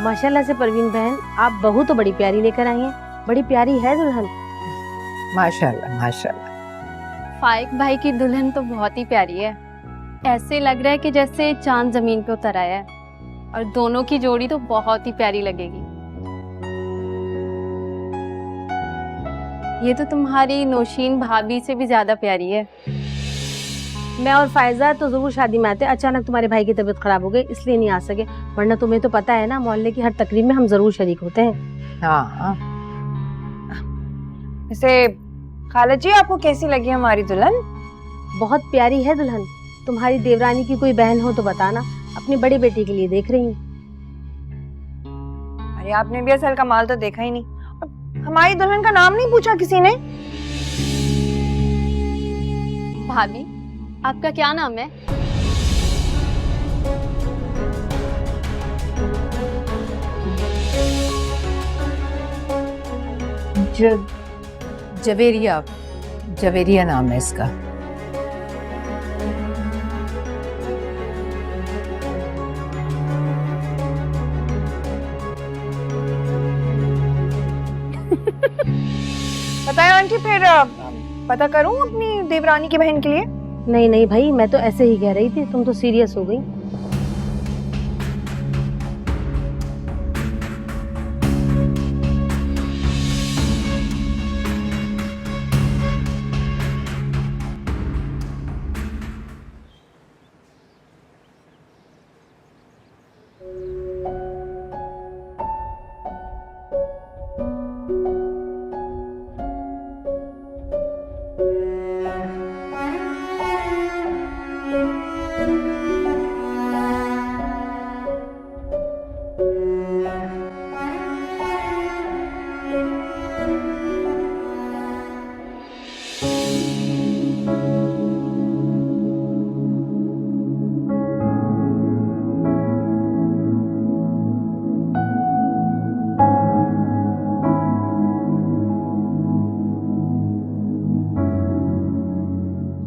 माशाल्लाह से परवीन बहन, आप बहू तो बड़ी प्यारी लेकर आई हैं। बड़ी प्यारी है दुल्हन। माशाल्लाह माशाल्लाह। फाइक भाई की दुल्हन तो बहुत ही प्यारी है। ऐसे लग रहा है कि जैसे चांद जमीन पे उतर आया है। और दोनों की जोड़ी तो बहुत ही प्यारी लगेगी। ये तो तुम्हारी नौशीन भाभी से भी ज्यादा प्यारी है। मैं और फायजा तो जरूर शादी में आते, अचानक तुम्हारे भाई की तबीयत खराब हो गई इसलिए नहीं आ सके, वरना तुम्हें तो पता है ना, मोहल्ले की हर तकरीब में हम जरूर शरीक होते हैं। हाँ। वैसे खाला जी, आपको कैसी लगी हमारी दुल्हन? बहुत प्यारी है दुल्हन। तुम्हारी देवरानी की कोई बहन हो तो बताना, अपनी बड़ी बेटी के लिए देख रही हूँ। अरे आपने भी असल कमाल तो देखा ही नहीं। हमारी दुल्हन का नाम नहीं पूछा किसी ने। भाभी, आपका क्या नाम है? जवेरिया। जवेरिया नाम है इसका। बताए आंटी, फिर पता करूं अपनी देवरानी की बहन के लिए? नहीं नहीं भाई, मैं तो ऐसे ही कह रही थी, तुम तो सीरियस हो गई।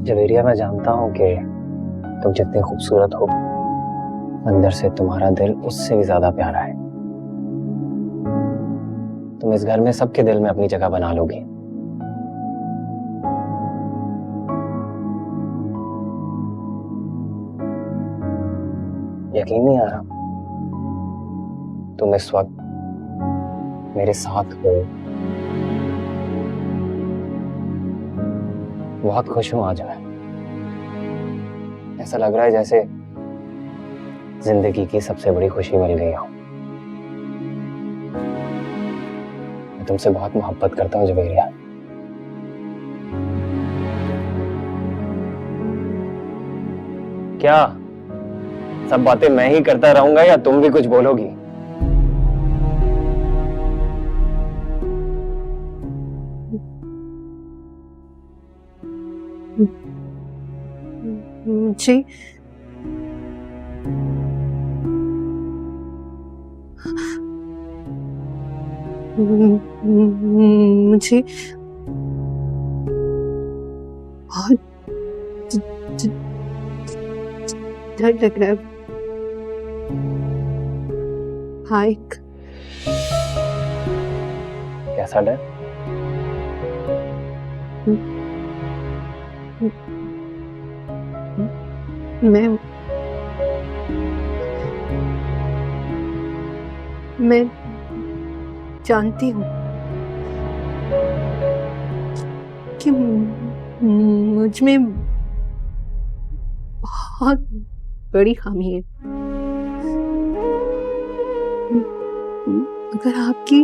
जवेरिया, मैं जानता हूँ कि तुम जितनी खूबसूरत हो, अंदर से तुम्हारा दिल उससे भी ज्यादा प्यारा है। तुम इस घर में सबके दिल में अपनी जगह बना लोगी। यकीन नहीं आ रहा, तुम इस वक्त मेरे साथ हो। बहुत खुश हूं आज मैं। ऐसा लग रहा है जैसे जिंदगी की सबसे बड़ी खुशी मिल गई हो। मैं तुमसे बहुत मोहब्बत करता हूं जवेरिया। क्या सब बातें मैं ही करता रहूंगा या तुम भी कुछ बोलोगी? जी मुझे बहुत डर लग रहा है। हाइक। कैसा डर? मैं जानती हूँ कि मुझ में बहुत बड़ी खामी है। अगर आपकी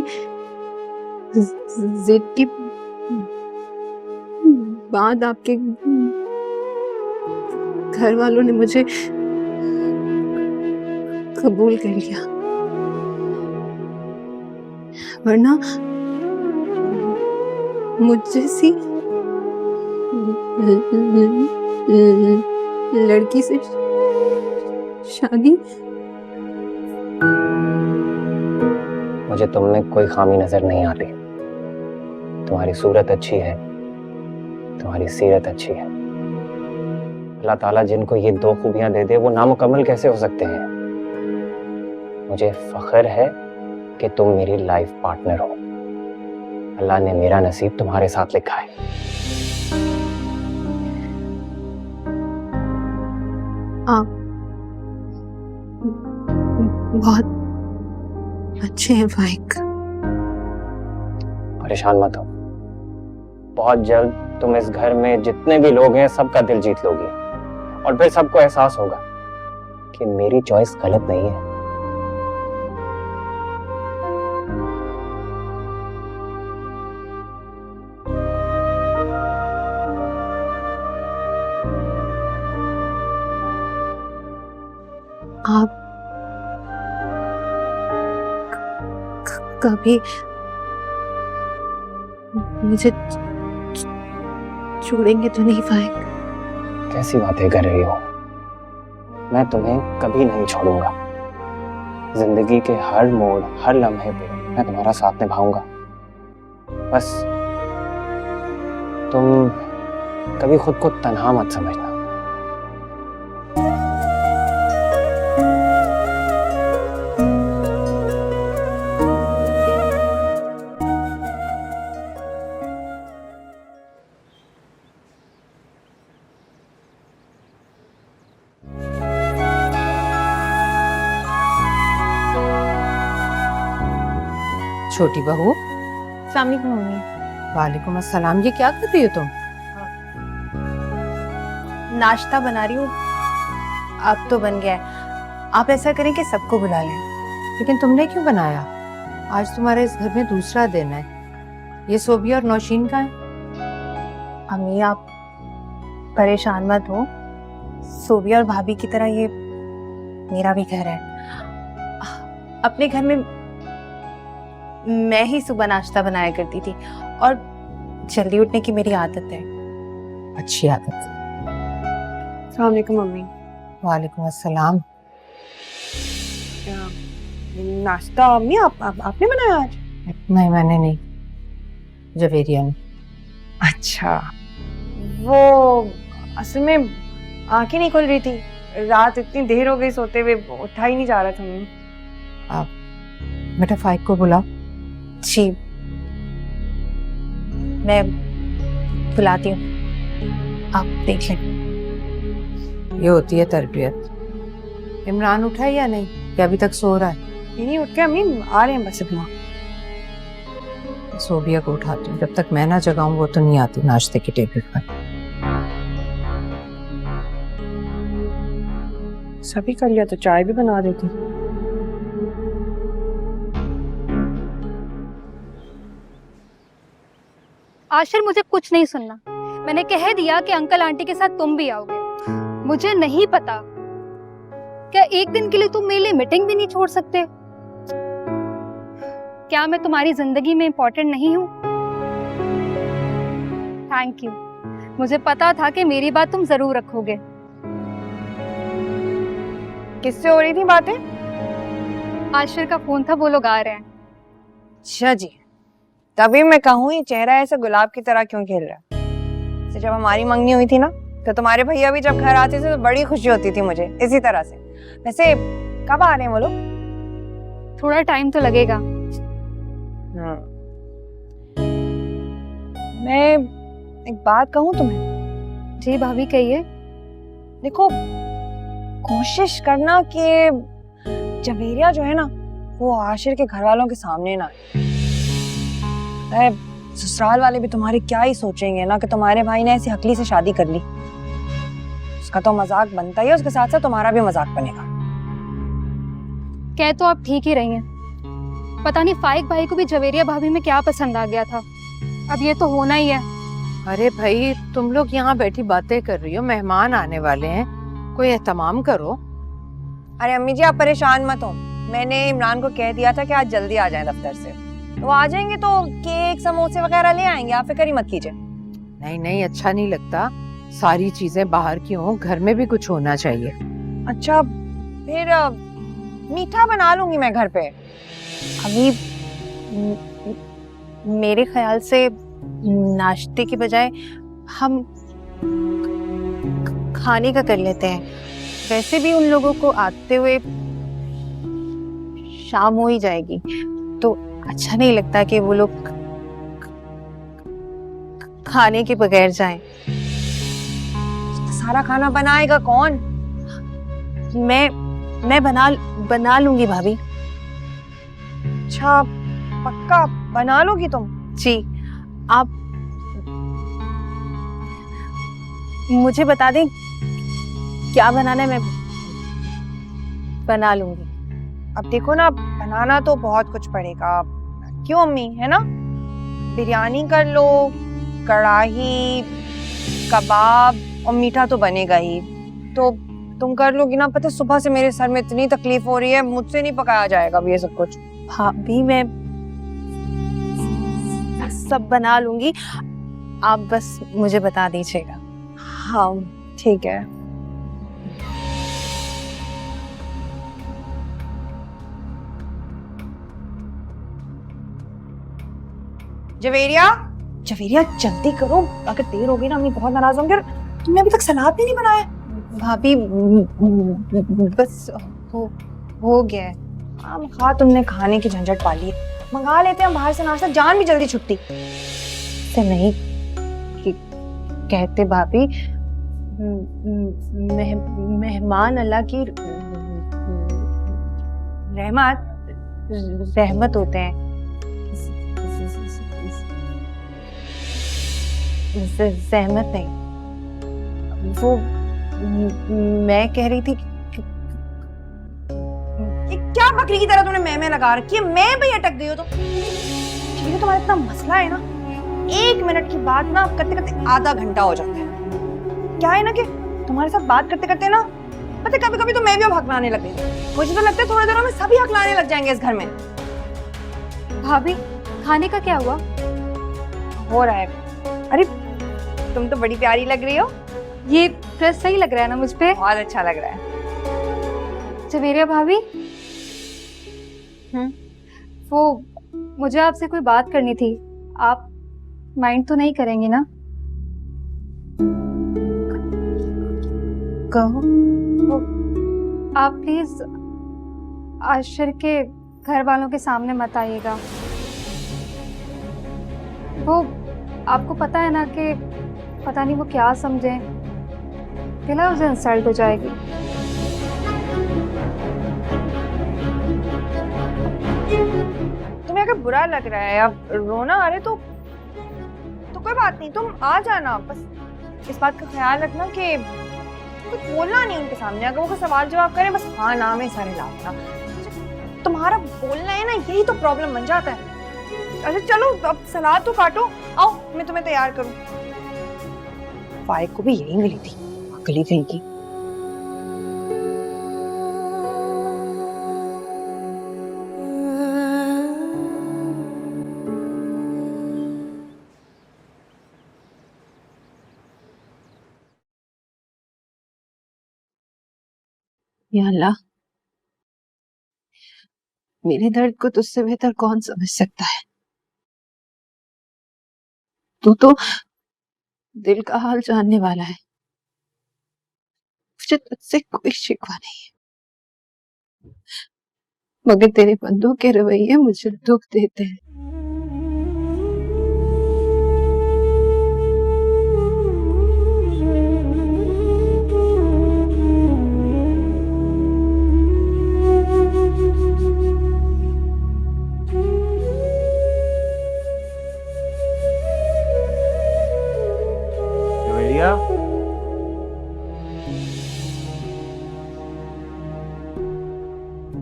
जिद के बाद आपके घर वालों ने मुझे कबूल कर लिया, वरना मुझ जैसी लड़की से शादी। मुझे तुम में कोई खामी नजर नहीं आती। तुम्हारी सूरत अच्छी है, तुम्हारी सीरत अच्छी है। अल्लाह ताला जिनको ये 2 खूबियां दे दे वो नामुकम्मल कैसे हो सकते हैं? मुझे फख्र है कि तुम मेरी लाइफ पार्टनर हो। अल्लाह ने मेरा नसीब तुम्हारे साथ लिखा है। आप बहुत अच्छे हैं फाइक। परेशान मत हो, बहुत जल्द तुम इस घर में जितने भी लोग हैं सबका दिल जीत लोगी और फिर सबको एहसास होगा कि मेरी चॉइस गलत नहीं है। आप कभी मुझे छोड़ेंगे तो नहीं फाइक? कैसी बातें कर रही हो? मैं तुम्हें कभी नहीं छोड़ूंगा। जिंदगी के हर मोड़, हर लम्हे पे मैं तुम्हारा साथ निभाऊंगा। बस तुम कभी खुद को तन्हा मत समझना। छोटी बहू। सामने की मम्मी। वालेकुम अस्सलाम। ये क्या कर रही हो तुम? नाश्ता बना रही हूँ। अब तो बन गया है। आप ऐसा करें कि सबको बुला लें। लेकिन तुमने क्यों बनाया? आज तुम्हारे इस घर में दूसरा दिन है। ये सोबिया और नौशीन का है। अम्मी आप परेशान मत हो। सोबिया और भाभी की तरह ये मेरा भी घर है। अपने घर में मैं ही सुबह नाश्ता बनाया करती थी और जल्दी उठने की मेरी आदत है। अच्छी आदत। अस्सलाम वालेकुम मम्मी। वालेकुम अस्सलाम। नाश्ता अम्मी आपने बनाया आज? नहीं, मैंने नहीं, जवेरिया ने। अच्छा, वो असल में आंखें नहीं खुल रही थी। रात इतनी देर हो गई सोते हुए, उठा ही नहीं जा रहा था मम्मी। आप बेटा फाइक को बुलाओ। जी मैं बुलाती हूँ, आप देख लें। ये होती है तरबियत। इमरान उठा या नहीं, या अभी तक सो रहा है? नहीं उठ के अम्मी आ रहे हैं बस अपना। सोबिया को उठाती हूँ। जब तक मैं ना जगाऊं वो तो नहीं आती नाश्ते की टेबल पर। सभी कर लिया तो चाय भी बना देती। आशिर मुझे कुछ नहीं सुनना। मैंने कह दिया कि अंकल आंटी के साथ तुम भी आओगे। मुझे नहीं पता, क्या एक दिन के लिए तुम मेरे लिए मीटिंग भी नहीं छोड़ सकते? क्या मैं तुम्हारी जिंदगी में इंपॉर्टेंट नहीं हूँ? Thank you. मुझे पता था कि मेरी बात तुम जरूर रखोगे। किससे हो रही थी बातें? आशिर का फोन था, वो लोग आ रहे हैं। अच्छा जी, तभी मैं कहूँ ये चेहरा ऐसे गुलाब की तरह क्यों खिल रहा है? तो जब हमारी मंगनी हुई थी ना, तो तुम्हारे भैया भी जब घर आते थे तो बड़ी खुशी होती थी मुझे, इसी तरह से। वैसे कब आ रहे हैं वो लोग? थोड़ा टाइम तो लगेगा। मैं एक बात कहूँ तुम्हें? जी भाभी कहिए। देखो, कोशिश करना कि जवेरिया जो है ना, वो आशिर के घर वालों के सामने ना आए। ससुराल वाले भी तुम्हारे क्या ही सोचेंगे ना कि तुम्हारे भाई ने ऐसी हकली से शादी कर ली। उसका तो मजाक बनता ही है, उसके साथ साथ तुम्हारा भी मजाक बनेगा। कह तो आप ठीक ही रही हैं। पता नहीं फाइक भाई को भी जवेरिया भाभी में क्या पसंद आ गया था। अब ये तो होना ही है। अरे भाई, तुम लोग यहाँ बैठी बातें कर रही हो, मेहमान आने वाले हैं, कोई एहतमाम करो। अरे अम्मी जी आप परेशान मत हो। मैंने इमरान को कह दिया था कि आज जल्दी आ जाएं दफ्तर से। वो आ जाएंगे तो केक समोसे वगैरह ले आएंगे, आप फिक्र ही मत कीजिए। नहीं नहीं, अच्छा नहीं लगता। सारी चीजें बाहर की हों, घर में भी कुछ होना चाहिए। अच्छा, फिर मीठा बना लूंगी मैं घर पे। अभी मेरे ख्याल से नाश्ते की बजाय हम खाने का कर लेते हैं। वैसे भी उन लोगों को आते हुए शाम हो ही जाएगी। तो अच्छा नहीं लगता कि वो लोग खाने के बगैर जाएं। सारा खाना बनाएगा कौन? मैं बना लूंगी भाभी। अच्छा पक्का बना लोगी तुम? जी, आप मुझे बता दें क्या बनाना है, मैं बना लूंगी। अब देखो ना, बनाना तो बहुत कुछ पड़ेगा। क्यों अम्मी, है ना? बिरयानी कर लो, कढ़ाई, कबाब और मीठा तो बनेगा ही। तो तुम कर लोगी ना? पता है सुबह से मेरे सर में इतनी तकलीफ हो रही है, मुझसे नहीं पकाया जाएगा अब ये सब कुछ। भाभी मैं सब बना लूंगी, आप बस मुझे बता दीजिएगा। हाँ ठीक है। जवेरिया, जवेरिया जल्दी करो, अगर देर होगी ना अम्मी बहुत नाराज होंगे। और तुमने अभी तक सलाद भी नहीं बनाया। भाभी बस हो गया है। खा तुमने खाने की झंझट पाली है। मंगा लेते हैं बाहर से नाश्ता, जान भी जल्दी छुट्टी। से नहीं कहते भाभी, मेहमान अल्लाह की रहमत होते हैं। सहमत नहीं, वो मैं कह रही थी ये क्या बकरी की तरह तुमने मैं लगा रखी है? मैं भी अटक गई हो तुम। ये तुम्हारा इतना मसला है ना, 1 मिनट की बात ना करते करते आधा घंटा हो जाता है। क्या है ना कि तुम्हारे साथ बात करते करते ना, पता कभी कभी तो मैं भी अब हकलाने लग गई। मुझे तो लगता है थोड़ी देर में सभी हकलाने लग जाएंगे इस घर में। भाभी खाने का क्या हुआ? हो रहा है। अरे तुम तो बड़ी प्यारी लग रही हो। ये ड्रेस सही लग रहा है ना मुझ पे? बहुत अच्छा लग रहा है। जवेरिया भाभी, वो मुझे आपसे कोई बात करनी थी, आप माइंड तो नहीं करेंगी ना? कहो। आप प्लीज आशिर के घर वालों के सामने मत आइएगा। वो आपको पता है ना कि पता नहीं वो क्या समझे, दिला उसे इंसल्ट हो जाएगी। तुम्हें अगर बुरा लग रहा है, अब रोना आ रहा है तो कोई बात नहीं, तुम आ जाना। बस इस बात का ख्याल रखना कि कुछ बोलना नहीं उनके सामने। अगर वो कोई सवाल जवाब करें बस हाँ ना में सारे लाना। तुम्हारा बोलना है ना, यही तो प्रॉब्लम बन जाता है। अच्छा चलो अब सलाद तो काटो, आओ मैं तुम्हें तैयार करूं। फाइक को भी यही मिली थी, अगली कहीं की। या अल्लाह, मेरे दर्द को तुझसे बेहतर कौन समझ सकता है। तू तो दिल का हाल जानने वाला है। मुझे तुझसे कोई शिकवा नहीं है, मगर तेरे बंदों के रवैये मुझे दुख देते हैं। जवेरिया,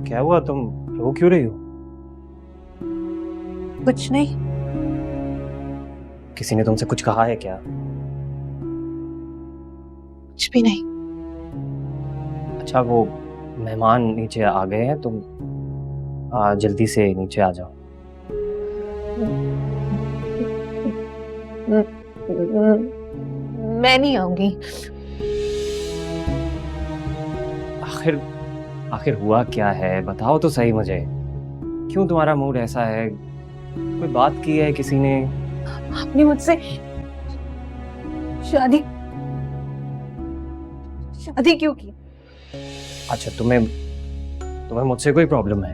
क्या हुआ? तुम रो क्यों रही हो? कुछ नहीं। किसी ने तुमसे कुछ कहा है क्या? कुछ भी नहीं। अच्छा वो मेहमान नीचे आ गए हैं, तुम जल्दी से नीचे आ जाओ। मैं नहीं आऊंगी। आखिर हुआ क्या है? बताओ तो सही मुझे। क्यों तुम्हारा मूड ऐसा है? कोई बात की है किसी ने? आपने मुझसे शादी क्यों की? अच्छा तुम्हें मुझसे कोई प्रॉब्लम है?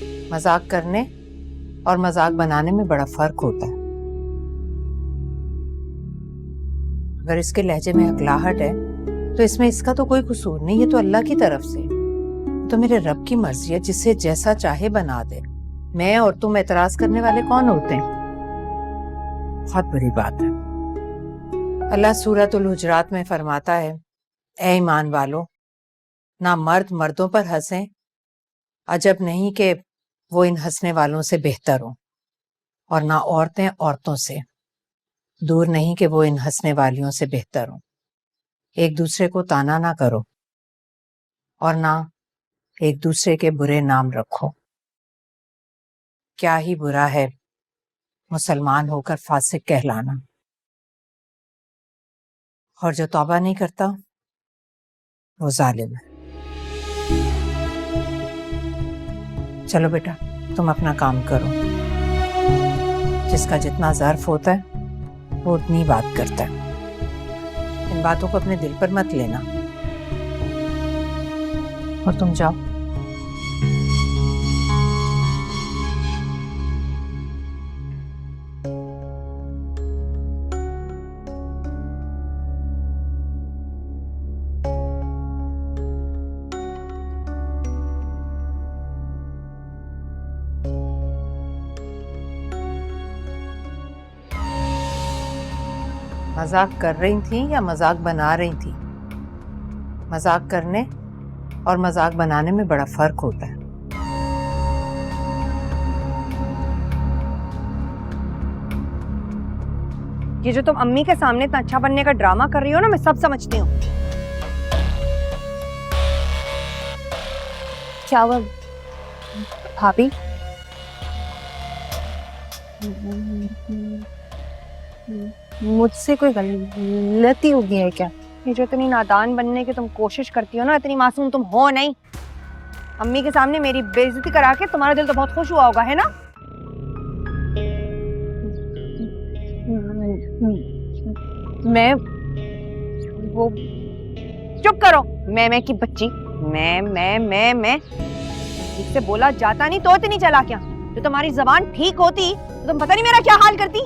मजाक करने और मजाक बनाने में बड़ा फर्क होता है। अगर इसके लहजे में अकलाहट है तो इसमें इसका तो कोई कसूर नहीं, ये तो अल्लाह की तरफ से, तो मेरे रब की मर्जी है, जिसे जैसा चाहे बना दे। मैं और तुम एतराज करने वाले कौन होते हैं? बहुत बड़ी बात है। अल्लाह सूरतुल हुजरात में फरमाता है, ए ईमान वालों, ना मर्द मर्दों पर हंसें, अजब नहीं कि वो इन हंसने वालों से बेहतर हो, और ना औरतें औरतों से, दूर नहीं कि वो इन हंसने वालियों से बेहतर हो। एक दूसरे को ताना ना करो और ना एक दूसरे के बुरे नाम रखो। क्या ही बुरा है मुसलमान होकर फासिक कहलाना, और जो तौबा नहीं करता वो जालिम है। चलो बेटा, तुम अपना काम करो। जिसका जितना ज़र्फ होता है वो उतनी बात करता है। इन बातों को अपने दिल पर मत लेना, और तुम जाओ। मजाक कर रही थी या मजाक बना रही थी? मजाक करने और मजाक बनाने में बड़ा फर्क होता है। ये जो तुम अम्मी के सामने इतना अच्छा बनने का ड्रामा कर रही हो ना, मैं सब समझती हूँ। क्या हुआ भाभी? मुझसे कोई गलती हो गई है क्या? ये जो इतनी नादान बनने की तुम कोशिश करती हो ना, इतनी मासूम तुम हो नहीं। अम्मी के सामने मेरी बेइज्जती करा के तुम्हारा दिल तो बहुत खुश हुआ होगा, है ना? मैं वो चुप करो, मैं की बच्ची। मैं इससे बोला जाता नहीं तो इतनी चला क्या? जो तुम्हारी जबान ठीक होती तो तुम पता नहीं मेरा क्या हाल करती।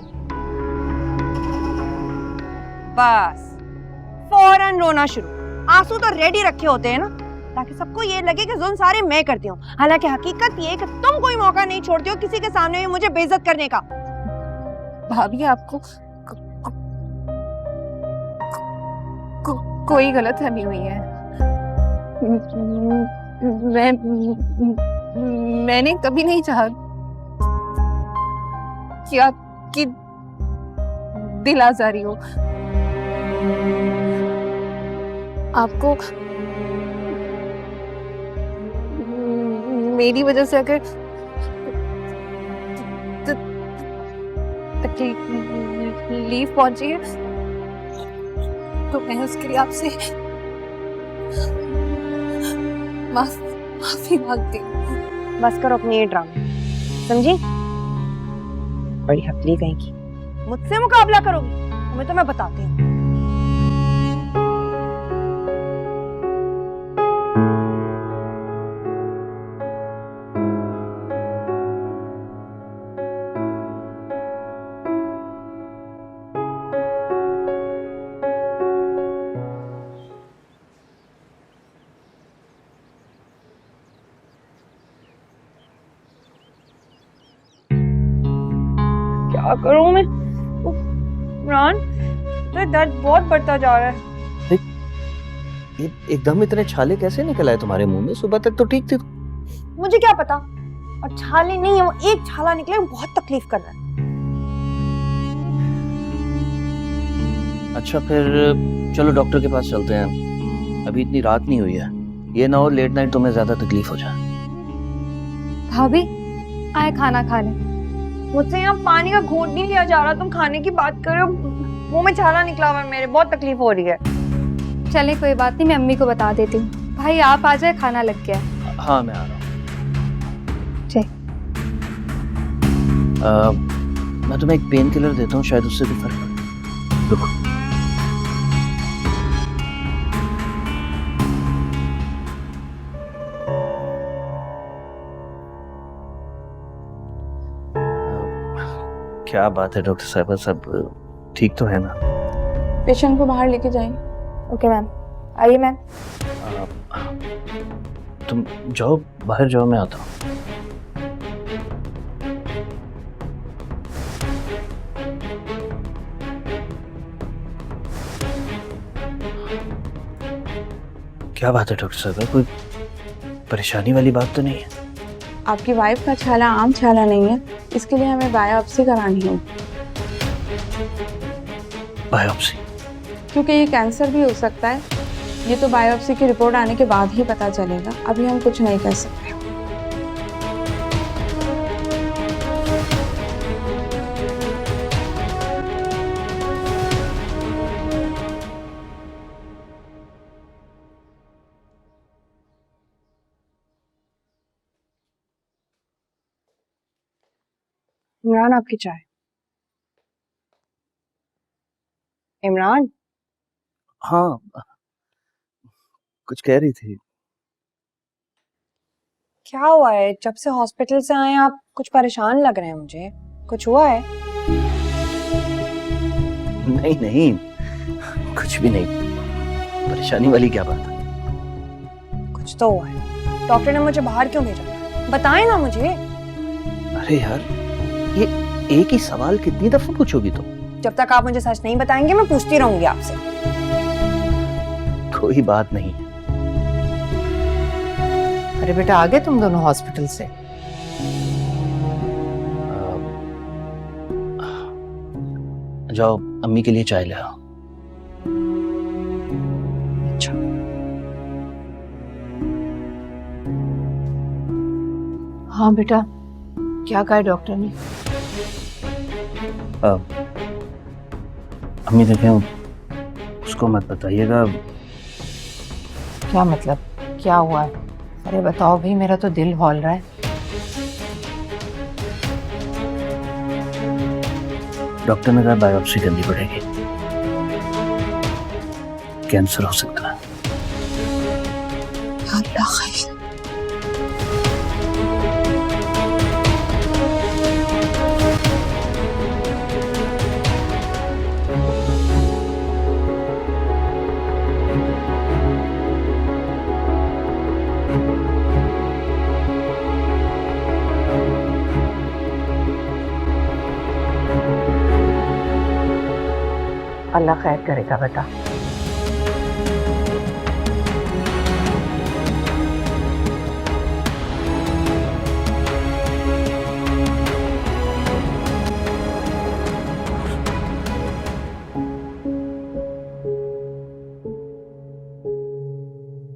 बस फौरन रोना शुरू। आंसू तो रेडी रखे होते हैं ना, ताकि सबको ये लगे कि जुल्म सारे मैं करती हूँ। हालांकि हकीकत ये कि तुम कोई मौका नहीं छोड़ती हो किसी के सामने भी मुझे बेइज्जत करने का। भाभी आपको कोई गलतफहमी हुई है। मैंने कभी नहीं चाहा कि आपकी दिल आजारी हो। आपको मेरी वजह से अगर तकलीफ पहुंची है तो मैं उसके लिए आपसे माफी मांगती हूँ। बस करो अपनी ये ड्रामा, समझी? बड़ी हकली कहीं की। मुझसे मुकाबला करोगी तुम्हें तो मैं बताती हूँ। क्या करूं मैं? इमरान, तो दर्द बहुत बढ़ता जा रहा है। एकदम इतने छाले कैसे निकल आए तुम्हारे मुंह में? सुबह तक तो ठीक थी। मुझे क्या पता, और छाले नहीं है, वो एक छाला निकले, वो बहुत तकलीफ कर रहा है। अच्छा फिर चलो डॉक्टर के पास चलते हैं, अभी इतनी रात नहीं हुई है, ये ना हो लेट नाइट तुम्हें ज्यादा तकलीफ हो जाए। भाभी आए खाना खा लें। मुझसे यहाँ पानी का घूंट नहीं लिया जा रहा, तुम खाने की बात कर रहे हो। मुंह में छाला निकला हुआ है मेरे, बहुत तकलीफ हो रही है। चले कोई बात नहीं, मैं अम्मी को बता देती हूँ। भाई आप आ जाए, खाना लग गया है। हाँ मैं आ रहा हूँ। मैं तुम्हें एक पेन किलर देता हूँ, शायद उससे भी फर्क पड़े। रुको। क्या बात है डॉक्टर साहब, सब ठीक तो है ना? पेशेंट को बाहर लेके जाइए। ओके मैम, आइए मैम। तुम जाओ, बाहर जाओ, मैं आता हूँ। क्या बात है डॉक्टर साहब, कोई परेशानी वाली बात तो नहीं है? आपकी वाइफ का छाला आम छाला नहीं है, इसके लिए हमें बायोप्सी करानी होगी, बायोप्सी? क्योंकि ये कैंसर भी हो सकता है। ये तो बायोप्सी की रिपोर्ट आने के बाद ही पता चलेगा, अभी हम कुछ नहीं कर सकते। इमरान, आपकी चाय। इमरान, हाँ, कुछ कह रही थी? क्या हुआ है? जब से हॉस्पिटल से आए आप कुछ परेशान लग रहे हैं मुझे। कुछ हुआ है? नहीं नहीं, कुछ भी नहीं। परेशानी वाली क्या बात है? कुछ तो हुआ है। डॉक्टर ने मुझे बाहर क्यों भेजा? बताएं ना मुझे। अरे यार, ये एक ही सवाल कितनी दफा पूछोगी तुम? जब तक आप मुझे सच नहीं बताएंगे मैं पूछती रहूंगी आपसे। कोई बात नहीं। अरे बेटा, आ गए तुम दोनों हॉस्पिटल से? जाओ, अम्मी के लिए चाय ले आओ। अच्छा, हाँ बेटा, क्या कहा डॉक्टर ने? अम्मी देखें, उसको मत बताइएगा। क्या मतलब, क्या हुआ है? अरे बताओ भाई, मेरा तो दिल हौल रहा है। डॉक्टर ने कहा बायोप्सी करनी पड़ेगी, कैंसर हो सकता है। अल्लाह खैर। अल्लाह खैर करेगा बेटा।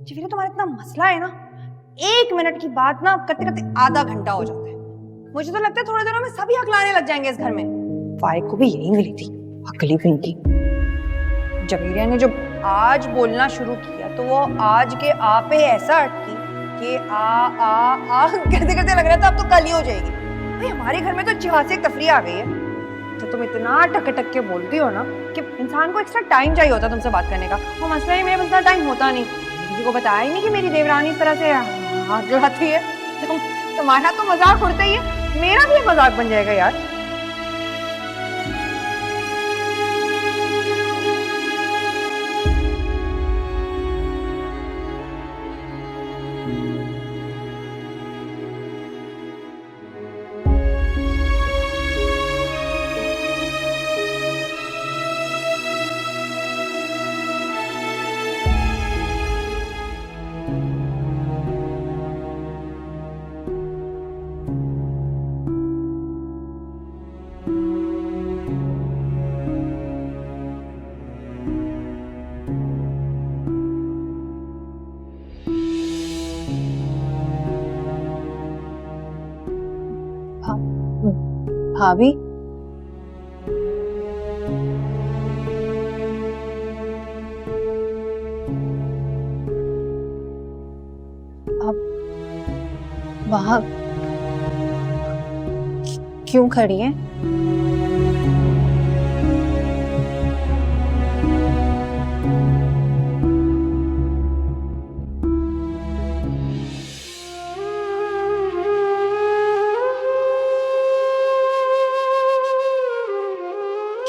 जिवेरा, तुम्हारा इतना मसला है ना, 1 मिनट की बात ना करते करते आधा घंटा हो जाता है। मुझे तो लगता है थोड़ी देर में सभी हकलाने लग जाएंगे इस घर में। फाइक को भी यही मिली थी, अकली फिंकी। जवेरिया ने जब आज बोलना शुरू किया तो वो आज के आ पे ऐसा अटकी कि आ करते करते लग रहा था अब तो कल ही हो जाएगी। भाई हमारे घर में तो ऐतिहासिक तफरीह आ गई है। तो तुम इतना टक टक के बोलती हो ना कि इंसान को एक्स्ट्रा टाइम चाहिए होता तुमसे बात करने का। वो मसला ही मेरे पास इतना टाइम होता नहीं। किसी को बताया ही नहीं कि मेरी देवरानी इस तरह से हाथ लड़ाती है। तुम्हारा तो मजाक उड़ता ही है, मेरा भी मजाक बन जाएगा यार। भाभी, आप वहां क्यों खड़ी हैं?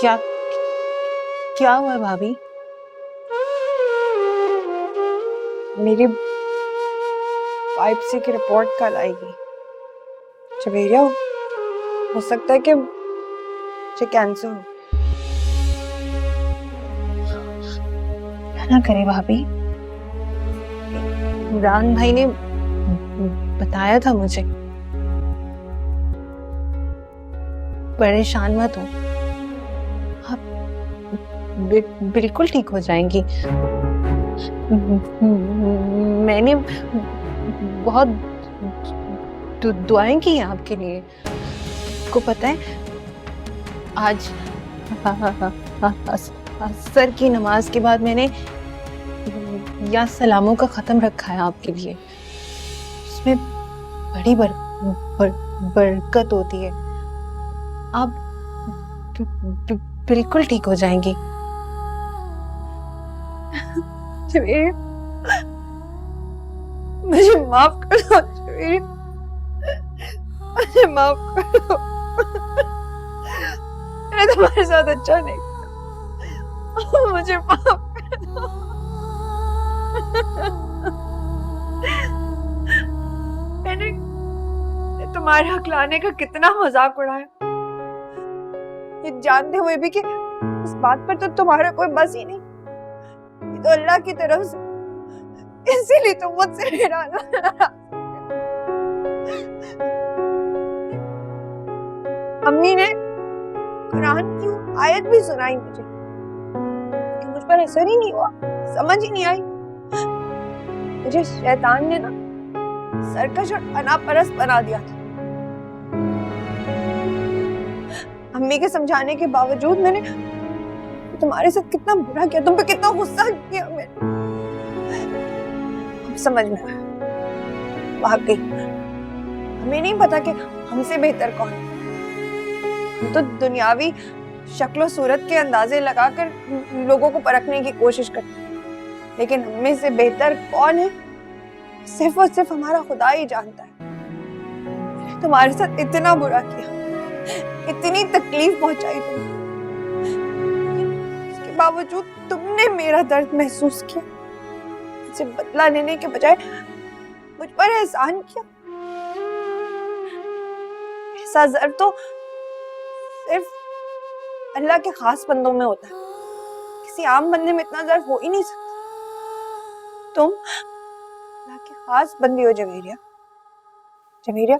क्या क्या हुआ भाभी? मेरी बायोप्सी की रिपोर्ट कल आएगी। जवेरिया, हो सकता है कि मुझे कैंसर हो। ना करे भाभी, इमरान भाई ने बताया था मुझे। परेशान मत हो, आप बिल्कुल ठीक हो जाएंगी। मैंने बहुत दुआएं की हैं आपके लिए। आपको पता है, आज असर की नमाज के बाद मैंने या सलामों का खत्म रखा है आपके लिए। उसमें बड़ी बरकत होती है। आप बिल्कुल ठीक हो जाएंगी। जवेरिया, मुझे माफ कर दो जवेरिया, मुझे माफ कर दो। मैंने तुम्हारे साथ अच्छा नहीं किया, मुझे माफ कर दो। मैंने तुम्हारे हकलाने का कितना मजाक उड़ाया, ये जानते हुए भी कि इस बात पर तो तुम्हारा कोई बस ही नहीं। ये तो अल्लाह की तरफ से, इसीलिए तुम मुझसे नाराज। अम्मी ने कुरान की आयत भी सुनाई मुझे, कि मुझ पर असर ही नहीं हुआ, समझ ही नहीं आई। मुझे शैतान ने ना सरकश और अनापरस्त बना दिया था। अम्मी के समझाने के बावजूद मैंने तुम्हारे साथ कितना बुरा किया, तुम पे कितना गुस्सा किया मैंने। अब समझ में आया, वाकई हमें नहीं पता कि हमसे बेहतर कौन है। हम तो दुनियावी शक्ल सूरत के अंदाजे लगाकर लोगों को परखने की कोशिश करते हैं, लेकिन हमें से बेहतर कौन है सिर्फ और सिर्फ हमारा खुदा ही जानता है। मैंने तुम्हारे साथ इतना बुरा किया, इतनी तकलीफ पहुंचाई तुम्हें, इसके बावजूद तुमने मेरा दर्द महसूस किया, मुझसे बदला लेने के बजाय मुझ पर एहसान किया। ऐसा ज़र्फ तो सिर्फ अल्लाह के खास बंदों में होता है, किसी आम बंदे में इतना ज़र्फ हो ही नहीं सकता। तुम अल्लाह की खास बंदी हो जवेरिया। जवेरिया,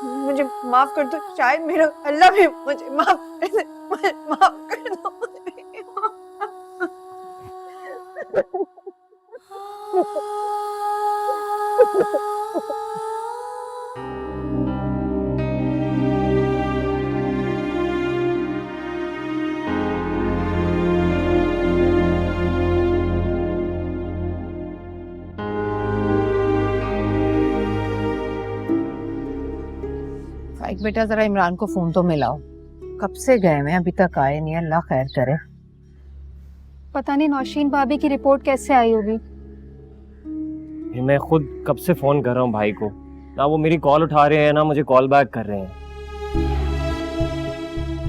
मुझे माफ कर दो, शायद मेरा अल्लाह भी मुझे माफ कर दे, मुझे माफ कर दो। फाइक बेटा, जरा इमरान को फोन तो मिलाओ। कब से गए हैं, अभी तक आए नहीं। अल्लाह खैर करे। पता नहीं नौशीन भाभी की रिपोर्ट कैसे आई होगी। ये मैं खुद कब से फोन कर रहा हूँ भाई को, ना वो मेरी कॉल उठा रहे हैं ना मुझे कॉल बैक कर रहे हैं।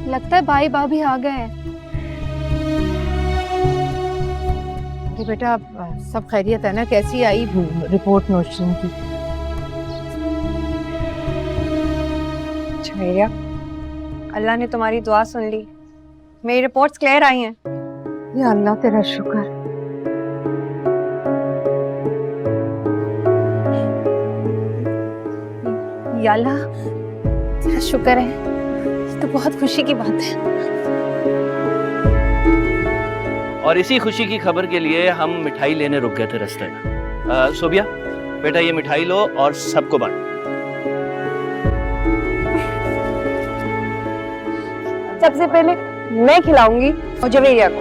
लगता है भाई भाभी आ गए हैं। अरे बेटा, सब खैरियत है ना? कैसी आई रिपोर्ट नौशीन की? जवेरिया, अल्लाह ने तुम्हारी दुआ सुन ली, मेरी रिपोर्ट्स क्लियर आई हैं। या अल्लाह तेरा शुक्र। या अल्लाह तेरा शुक्र है, ये तो बहुत खुशी की बात है। और इसी खुशी की खबर के लिए हम मिठाई लेने रुक गए थे रास्ते में। सोबिया बेटा, ये मिठाई लो और सबको बांटो। सबसे पहले मैं खिलाऊंगी और जवेरिया को।